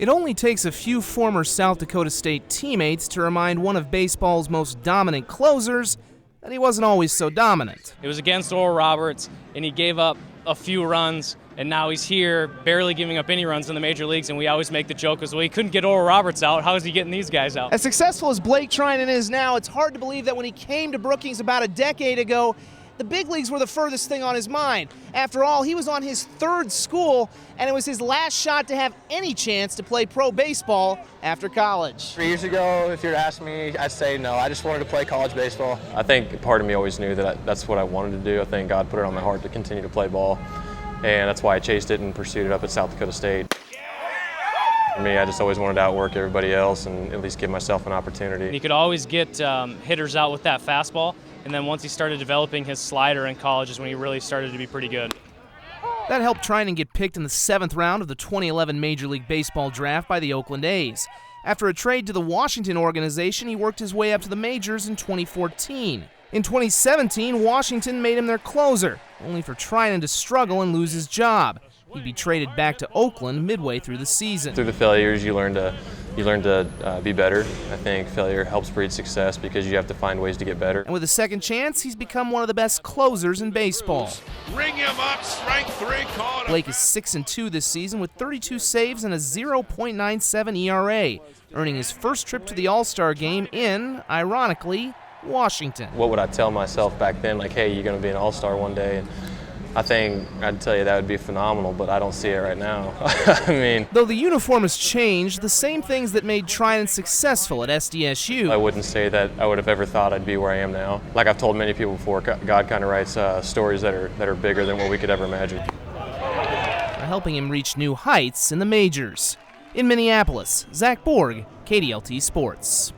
It only takes a few former South Dakota State teammates to remind one of baseball's most dominant closers that he wasn't always so dominant. It was against Oral Roberts, and he gave up a few runs, and now he's here barely giving up any runs in the major leagues, and we always make the joke as well, he couldn't get Oral Roberts out. How is he getting these guys out? As successful as Blake Treinen is now, it's hard to believe that when he came to Brookings about a decade ago, the big leagues were the furthest thing on his mind. After all, he was on his third school, and it was his last shot to have any chance to play pro baseball after college. 3 years ago, if you were to ask me, I'd say no. I just wanted to play college baseball. I think part of me always knew that that's what I wanted to do. I think God put it on my heart to continue to play ball, and that's why I chased it and pursued it up at South Dakota State. For me, I just always wanted to outwork everybody else and at least give myself an opportunity. He could always get hitters out with that fastball, and then once he started developing his slider in college is when he really started to be pretty good. That helped Treinen get picked in the 7th round of the 2011 Major League Baseball draft by the Oakland A's. After a trade to the Washington organization, he worked his way up to the majors in 2014. In 2017, Washington made him their closer, only for Treinen to struggle and lose his job. He'd be traded back to Oakland midway through the season. Through the failures, you learn to be better. I think failure helps breed success because you have to find ways to get better. And with a second chance, he's become one of the best closers in baseball. Ring him up, strike 3, call it. Blake is 6-2 this season with 32 saves and a 0.97 ERA, earning his first trip to the All-Star game in, ironically, Washington. What would I tell myself back then? Like, hey, you're going to be an All-Star one day. And I think I'd tell you that would be phenomenal, but I don't see it right now. I mean, though the uniform has changed, the same things that made Treinen successful at SDSU. I wouldn't say that I would have ever thought I'd be where I am now. Like I've told many people before, God kind of writes stories that are bigger than what we could ever imagine. Helping him reach new heights in the majors. In Minneapolis, Zach Borg, KDLT Sports.